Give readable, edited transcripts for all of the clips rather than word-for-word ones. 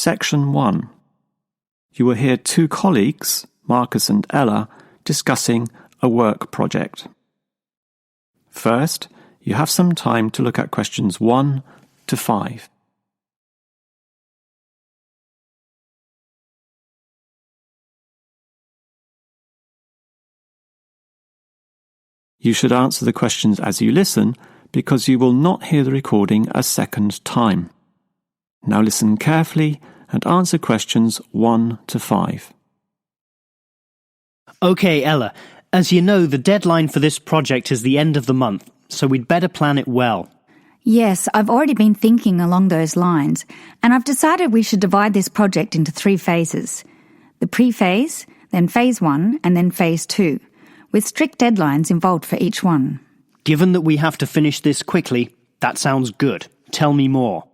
Section 1. You will hear two colleagues, Marcus and Ella, discussing a work project. First, you have some time to look at questions 1 to 5. You should answer the questions as you listen because you will not hear the recording a second time. Now listen carefully and answer questions 1 to 5. Okay, Ella, as you know, the deadline for this project is the end of the month, so we'd better plan it well. Yes, I've already been thinking along those lines, and I've decided we should divide this project into 3 phases. The pre-phase, then phase 1, and then phase 2, with strict deadlines involved for each one. Given that we have to finish this quickly, that sounds good. Tell me more.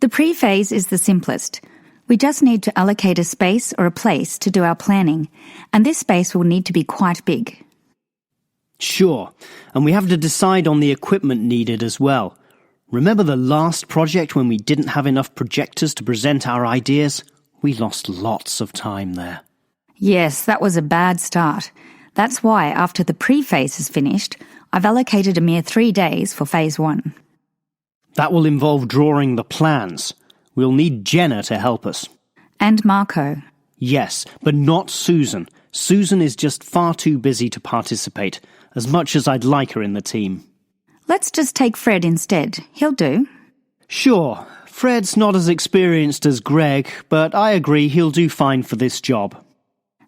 The pre-phase is the simplest. We just need to allocate a space or a place to do our planning, and this space will need to be quite big. Sure, and we have to decide on the equipment needed as well. Remember the last project when we didn't have enough projectors to present our ideas? We lost lots of time there. Yes, that was a bad start. That's why, after the pre-phase is finished, I've allocated a mere 3 days for phase 1. That will involve drawing the plans. We'll need Jenna to help us. And Marco. Yes, but not Susan. Susan is just far too busy to participate, as much as I'd like her in the team. Let's just take Fred instead. He'll do. Sure, Fred's not as experienced as Greg, but I agree he'll do fine for this job.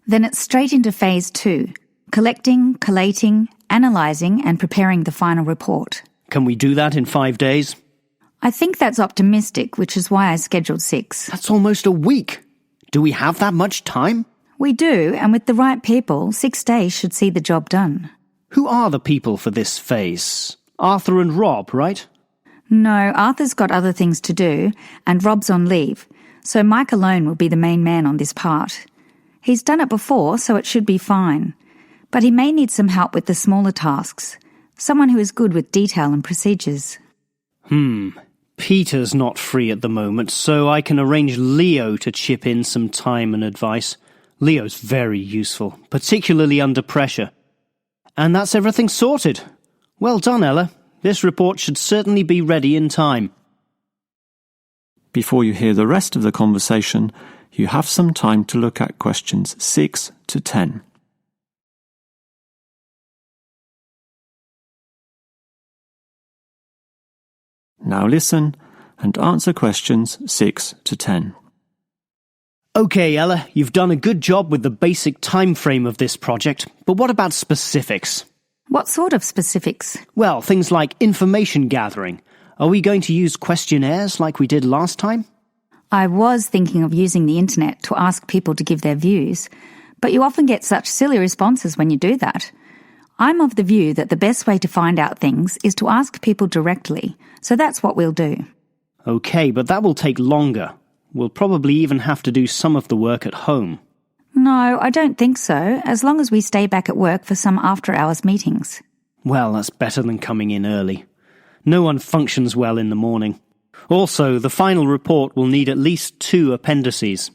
Then it's straight into phase 2. Collecting, collating, analysing and preparing the final report. Can we do that in 5 days? I think that's optimistic, which is why I scheduled 6. That's almost a week. Do we have that much time? We do, and with the right people, 6 days should see the job done. Who are the people for this phase? Arthur and Rob, right? No, Arthur's got other things to do, and Rob's on leave, so Mike alone will be the main man on this part. He's done it before, so it should be fine. But he may need some help with the smaller tasks. Someone who is good with detail and procedures. Peter's not free at the moment, so I can arrange Leo to chip in some time and advice. Leo's very useful, particularly under pressure. And that's everything sorted. Well done, Ella. This report should certainly be ready in time. Before you hear the rest of the conversation, you have some time to look at questions 6 to 10. Now listen and answer questions 6 to 10. Okay, Ella, you've done a good job with the basic time frame of this project, but what about specifics? What sort of specifics? Well, things like information gathering. Are we going to use questionnaires like we did last time? I was thinking of using the internet to ask people to give their views, but you often get such silly responses when you do that. I'm of the view that the best way to find out things is to ask people directly, so that's what we'll do. Okay, but that will take longer. We'll probably even have to do some of the work at home. No, I don't think so, as long as we stay back at work for some after-hours meetings. Well, that's better than coming in early. No one functions well in the morning. Also, the final report will need at least 2 appendices.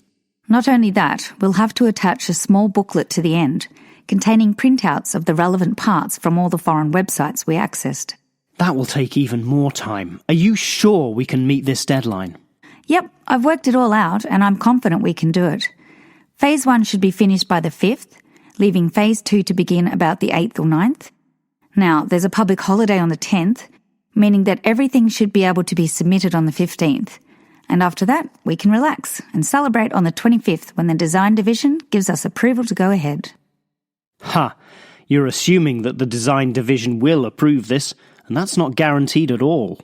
Not only that, we'll have to attach a small booklet to the end, containing printouts of the relevant parts from all the foreign websites we accessed. That will take even more time. Are you sure we can meet this deadline? Yep, I've worked it all out and I'm confident we can do it. Phase 1 should be finished by the 5th, leaving Phase 2 to begin about the 8th or 9th. Now, there's a public holiday on the 10th, meaning that everything should be able to be submitted on the 15th. And after that, we can relax and celebrate on the 25th when the design division gives us approval to go ahead. Ha! You're assuming that the design division will approve this, and that's not guaranteed at all.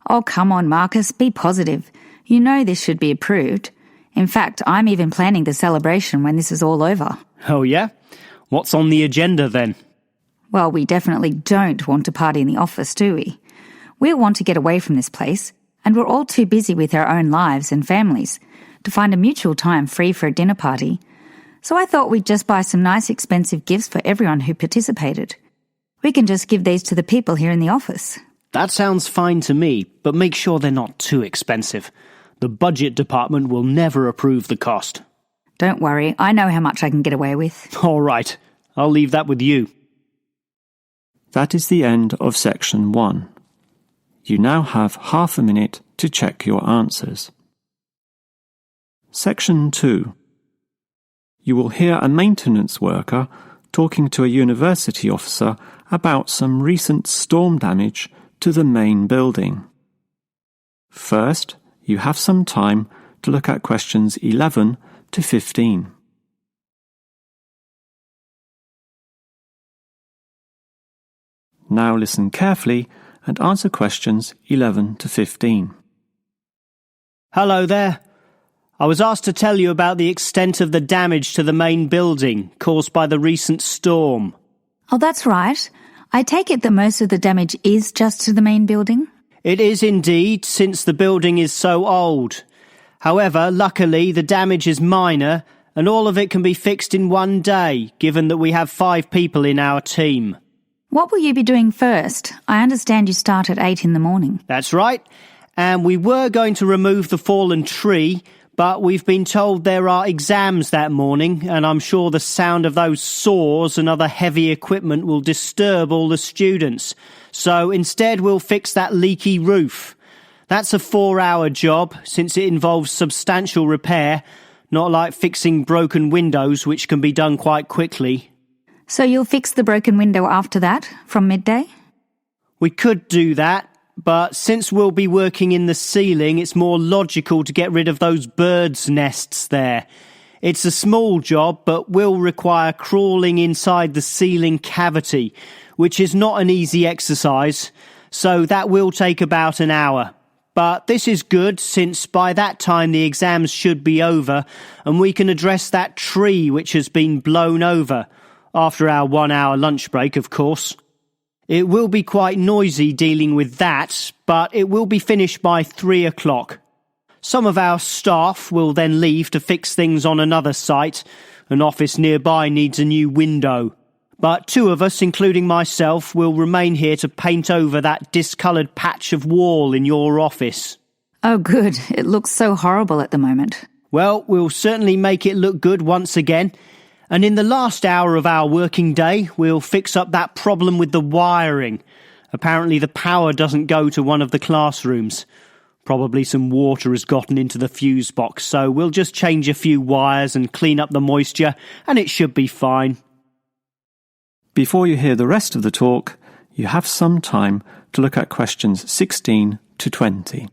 Oh, come on, Marcus, be positive. You know this should be approved. In fact, I'm even planning the celebration when this is all over. Oh yeah? What's on the agenda then? Well, we definitely don't want to party in the office, do we? We'll want to get away from this place, and we're all too busy with our own lives and families to find a mutual time free for a dinner party. So I thought we'd just buy some nice expensive gifts for everyone who participated. We can just give these to the people here in the office. That sounds fine to me, but make sure they're not too expensive. The budget department will never approve the cost. Don't worry, I know how much I can get away with. All right, I'll leave that with you. That is the end of section 1. You now have half a minute to check your answers. Section 2. You will hear a maintenance worker talking to a university officer about some recent storm damage to the main building. First, you have some time to look at questions 11 to 15. Now listen carefully and answer questions 11 to 15. Hello there. I was asked to tell you about the extent of the damage to the main building caused by the recent storm. Oh, that's right. I take it that most of the damage is just to the main building? It is indeed, since the building is so old. However, luckily, the damage is minor, and all of it can be fixed in one day, given that we have 5 people in our team. What will you be doing first? I understand you start at 8 in the morning. That's right, and we were going to remove the fallen tree, but we've been told there are exams that morning, and I'm sure the sound of those saws and other heavy equipment will disturb all the students. So instead we'll fix that leaky roof. That's a 4-hour job, since it involves substantial repair, not like fixing broken windows, which can be done quite quickly. So you'll fix the broken window after that, from midday? We could do that, but since we'll be working in the ceiling, it's more logical to get rid of those birds' nests there. It's a small job, but will require crawling inside the ceiling cavity, which is not an easy exercise, so that will take about an hour. But this is good, since by that time the exams should be over, and we can address that tree which has been blown over. After our 1-hour lunch break, of course. It will be quite noisy dealing with that, but it will be finished by 3 o'clock. Some of our staff will then leave to fix things on another site. An office nearby needs a new window. But 2 of us, including myself, will remain here to paint over that discoloured patch of wall in your office. Oh, good. It looks so horrible at the moment. Well, we'll certainly make it look good once again. And in the last hour of our working day, we'll fix up that problem with the wiring. Apparently the power doesn't go to one of the classrooms. Probably some water has gotten into the fuse box, so we'll just change a few wires and clean up the moisture, and it should be fine. Before you hear the rest of the talk, you have some time to look at questions 16 to 20.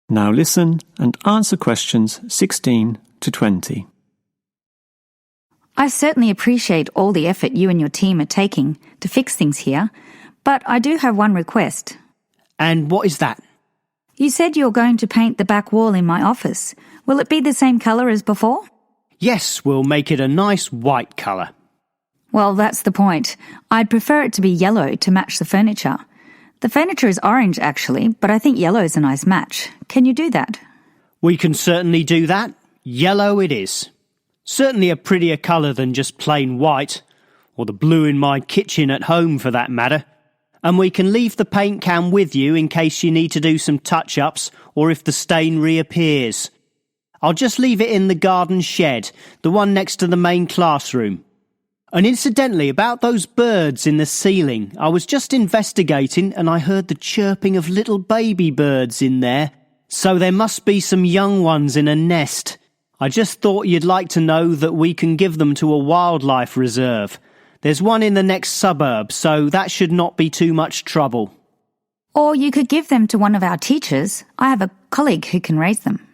Now listen and answer questions 16 to 20. I certainly appreciate all the effort you and your team are taking to fix things here, but I do have one request. And what is that? You said you're going to paint the back wall in my office. Will it be the same colour as before? Yes, we'll make it a nice white colour. Well, that's the point. I'd prefer it to be yellow to match the furniture. The furniture is orange, actually, but I think yellow is a nice match. Can you do that? We can certainly do that. Yellow it is. Certainly a prettier colour than just plain white, or the blue in my kitchen at home for that matter. And we can leave the paint can with you in case you need to do some touch-ups or if the stain reappears. I'll just leave it in the garden shed, the one next to the main classroom. And incidentally, about those birds in the ceiling, I was just investigating and I heard the chirping of little baby birds in there. So there must be some young ones in a nest. I just thought you'd like to know that we can give them to a wildlife reserve. There's one in the next suburb, so that should not be too much trouble. Or you could give them to one of our teachers. I have a colleague who can raise them.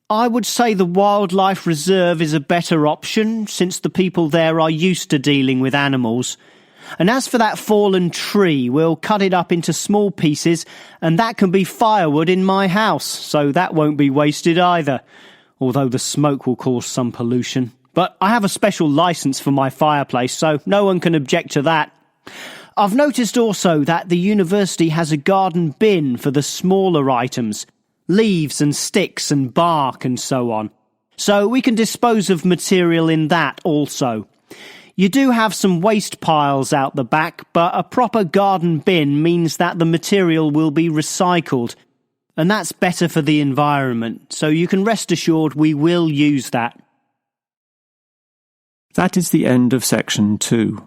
I would say the wildlife reserve is a better option, since the people there are used to dealing with animals. And as for that fallen tree, we'll cut it up into small pieces, and that can be firewood in my house, so that won't be wasted either, although the smoke will cause some pollution. But I have a special licence for my fireplace, so no one can object to that. I've noticed also that the university has a garden bin for the smaller items, leaves and sticks and bark and so on. So we can dispose of material in that also. You do have some waste piles out the back, but a proper garden bin means that the material will be recycled. And that's better for the environment, so you can rest assured we will use that. That is the end of section 2.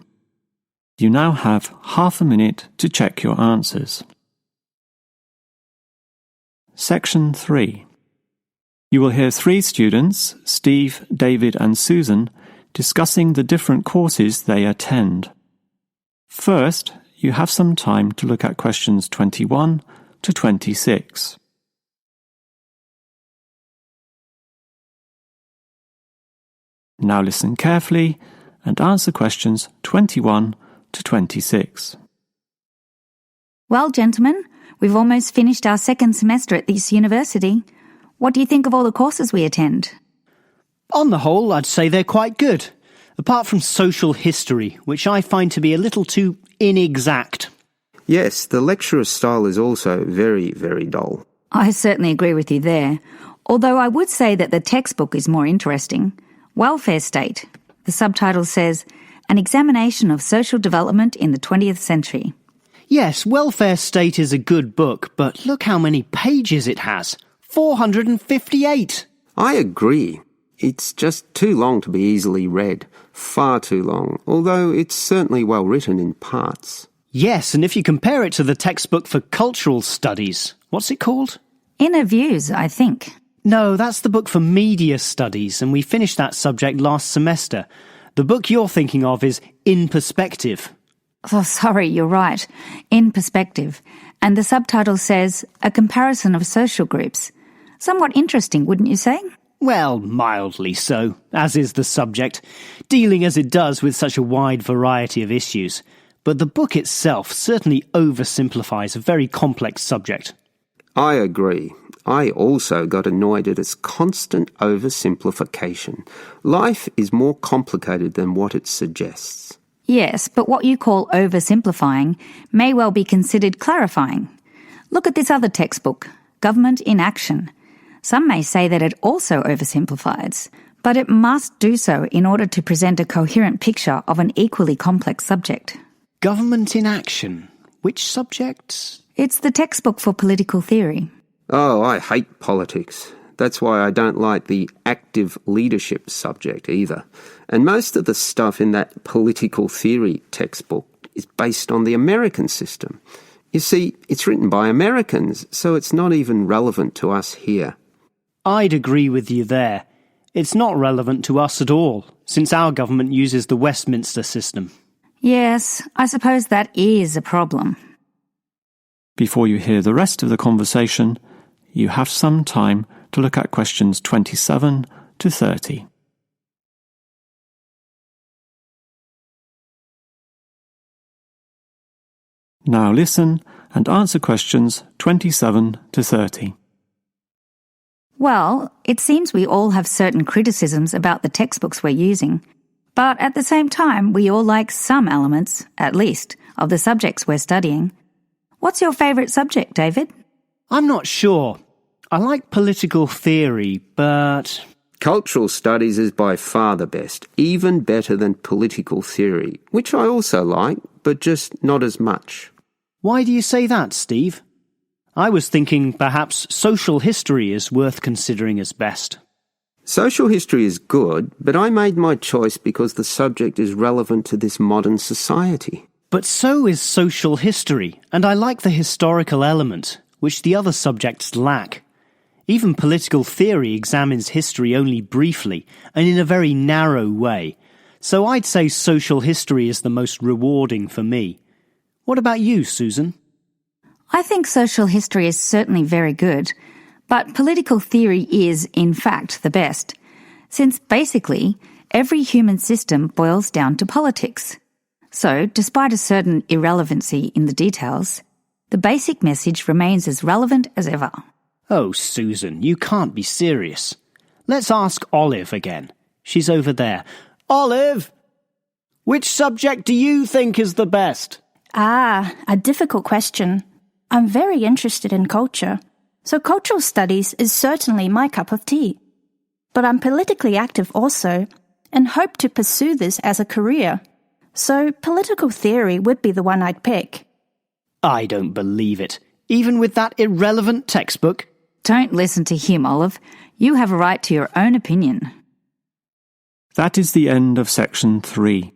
You now have half a minute to check your answers. Section 3. You will hear 3 students, Steve, David and Susan, discussing the different courses they attend. First, you have some time to look at questions 21 to 26. Now listen carefully and answer questions 21 to 26. Well, gentlemen, we've almost finished our second semester at this university. What do you think of all the courses we attend? On the whole, I'd say they're quite good, apart from social history, which I find to be a little too inexact. Yes, the lecturer's style is also very, very dull. I certainly agree with you there, although I would say that the textbook is more interesting. Welfare State. The subtitle says, An Examination of Social Development in the 20th Century. Yes, Welfare State is a good book, but look how many pages it has. 458! I agree. It's just too long to be easily read. Far too long, although it's certainly well written in parts. Yes, and if you compare it to the textbook for cultural studies, what's it called? Inner Views, I think. No, that's the book for media studies, and we finished that subject last semester. The book you're thinking of is In Perspective. Oh, sorry, you're right. In Perspective. And the subtitle says, A Comparison of Social Groups. Somewhat interesting, wouldn't you say? Well, mildly so, as is the subject, dealing as it does with such a wide variety of issues. But the book itself certainly oversimplifies a very complex subject. I agree. I also got annoyed at its constant oversimplification. Life is more complicated than what it suggests. Yes, but what you call oversimplifying may well be considered clarifying. Look at this other textbook, Government in Action. Some may say that it also oversimplifies, but it must do so in order to present a coherent picture of an equally complex subject. Government in Action? Which subject? It's the textbook for political theory. Oh, I hate politics. That's why I don't like the active leadership subject either. And most of the stuff in that political theory textbook is based on the American system. You see, it's written by Americans, so it's not even relevant to us here. I'd agree with you there. It's not relevant to us at all, since our government uses the Westminster system. Yes, I suppose that is a problem. Before you hear the rest of the conversation, you have some time to look at questions 27 to 30. Now listen and answer questions 27 to 30. Well, it seems we all have certain criticisms about the textbooks we're using, but at the same time we all like some elements, at least, of the subjects we're studying. What's your favourite subject, David? I'm not sure. I like political theory, but... Cultural studies is by far the best, even better than political theory, which I also like, but just not as much. Why do you say that, Steve? I was thinking perhaps social history is worth considering as best. Social history is good, but I made my choice because the subject is relevant to this modern society. But so is social history, and I like the historical element, which the other subjects lack. Even political theory examines history only briefly, and in a very narrow way. So I'd say social history is the most rewarding for me. What about you, Susan? I think social history is certainly very good, but political theory is, in fact, the best, since basically every human system boils down to politics. So, despite a certain irrelevancy in the details, the basic message remains as relevant as ever. Oh, Susan, you can't be serious. Let's ask Olive again. She's over there. Olive! Which subject do you think is the best? A difficult question. I'm very interested in culture, so cultural studies is certainly my cup of tea. But I'm politically active also, and hope to pursue this as a career. So political theory would be the one I'd pick. I don't believe it. Even with that irrelevant textbook. Don't listen to him, Olive. You have a right to your own opinion. That is the end of section 3.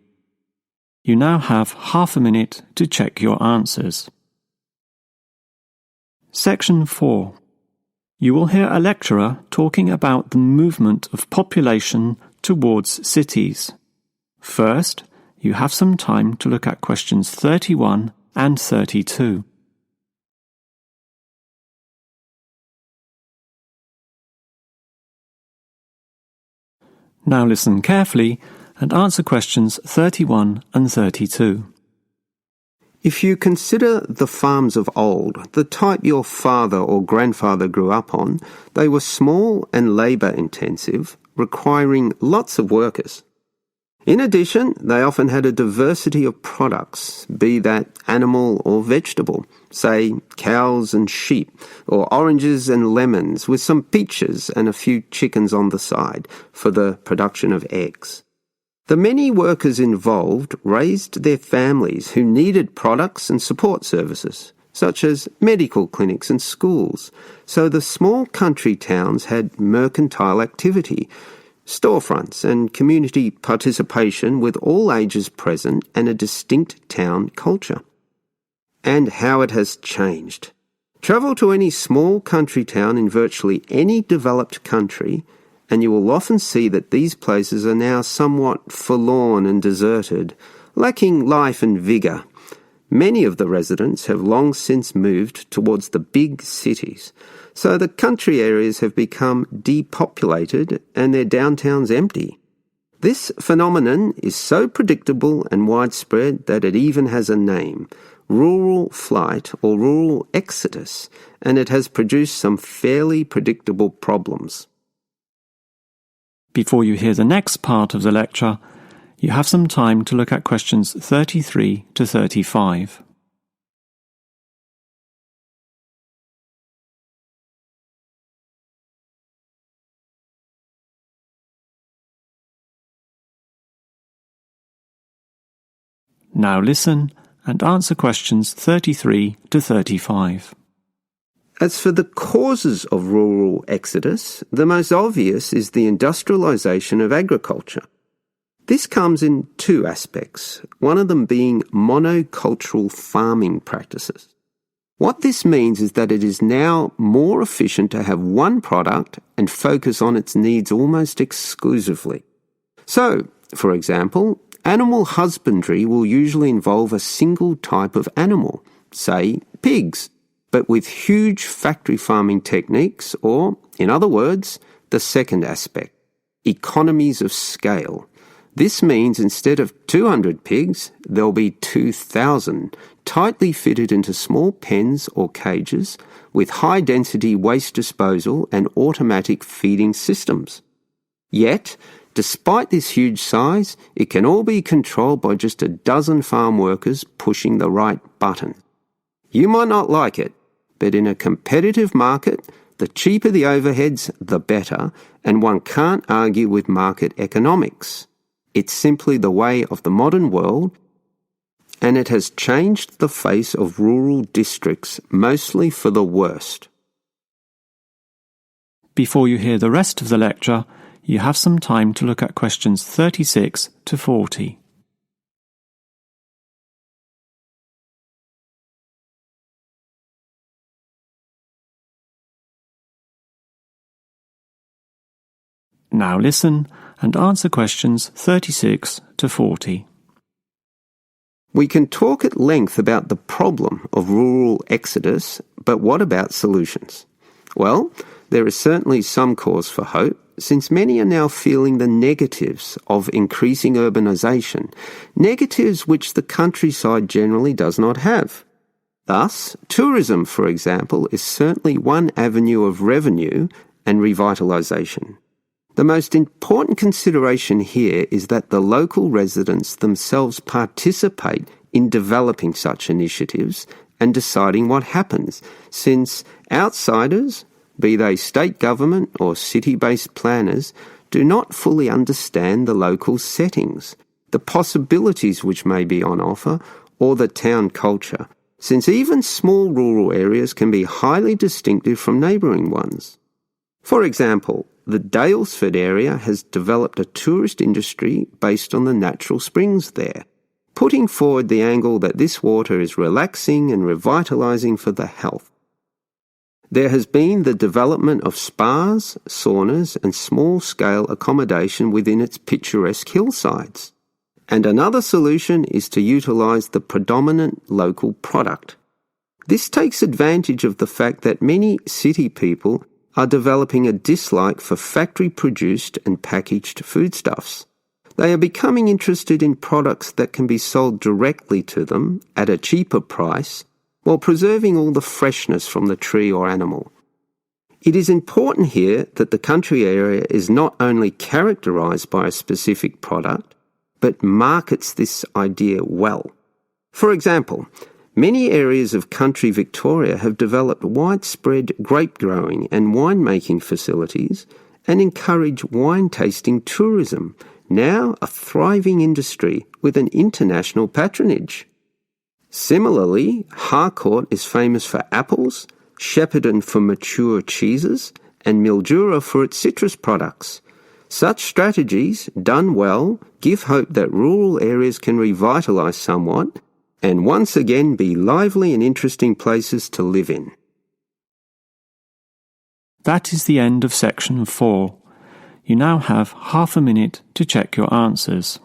You now have half a minute to check your answers. Section 4. You will hear a lecturer talking about the movement of population towards cities. First, you have some time to look at questions 31 and 32. Now listen carefully and answer questions 31 and 32. If you consider the farms of old, the type your father or grandfather grew up on, they were small and labour-intensive, requiring lots of workers. In addition, they often had a diversity of products, be that animal or vegetable, say cows and sheep, or oranges and lemons, with some peaches and a few chickens on the side for the production of eggs. The many workers involved raised their families who needed products and support services, such as medical clinics and schools, so the small country towns had mercantile activity, storefronts and community participation with all ages present and a distinct town culture. And how it has changed. Travel to any small country town in virtually any developed country and you will often see that these places are now somewhat forlorn and deserted, lacking life and vigour. Many of the residents have long since moved towards the big cities, so the country areas have become depopulated and their downtowns empty. This phenomenon is so predictable and widespread that it even has a name, rural flight or rural exodus, and it has produced some fairly predictable problems. Before you hear the next part of the lecture, you have some time to look at questions 33 to 35. Now listen and answer questions 33 to 35. As for the causes of rural exodus, the most obvious is the industrialisation of agriculture. This comes in two aspects, one of them being monocultural farming practices. What this means is that it is now more efficient to have one product and focus on its needs almost exclusively. So, for example, animal husbandry will usually involve a single type of animal, say pigs, but with huge factory farming techniques, or, in other words, the second aspect, economies of scale. This means instead of 200 pigs, there'll be 2,000, tightly fitted into small pens or cages with high-density waste disposal and automatic feeding systems. Yet, despite this huge size, it can all be controlled by just a dozen farm workers pushing the right button. You might not like it, but in a competitive market, the cheaper the overheads, the better, and one can't argue with market economics. It's simply the way of the modern world, and it has changed the face of rural districts, mostly for the worst. Before you hear the rest of the lecture, you have some time to look at questions 36 to 40. Now listen and answer questions 36 to 40. We can talk at length about the problem of rural exodus, but what about solutions? Well, there is certainly some cause for hope, since many are now feeling the negatives of increasing urbanisation, negatives which the countryside generally does not have. Thus, tourism, for example, is certainly one avenue of revenue and revitalisation. The most important consideration here is that the local residents themselves participate in developing such initiatives and deciding what happens, since outsiders, be they state government or city-based planners, do not fully understand the local settings, the possibilities which may be on offer, or the town culture, since even small rural areas can be highly distinctive from neighbouring ones. For example, the Daylesford area has developed a tourist industry based on the natural springs there, putting forward the angle that this water is relaxing and revitalising for the health. There has been the development of spas, saunas and small-scale accommodation within its picturesque hillsides. And another solution is to utilise the predominant local product. This takes advantage of the fact that many city people are developing a dislike for factory-produced and packaged foodstuffs. They are becoming interested in products that can be sold directly to them at a cheaper price while preserving all the freshness from the tree or animal. It is important here that the country area is not only characterised by a specific product, but markets this idea well. For example, many areas of country Victoria have developed widespread grape growing and winemaking facilities and encourage wine tasting tourism, now a thriving industry with an international patronage. Similarly, Harcourt is famous for apples, Shepparton for mature cheeses, and Mildura for its citrus products. Such strategies, done well, give hope that rural areas can revitalise somewhat and once again be lively and interesting places to live in. That is the end of section 4. You now have half a minute to check your answers.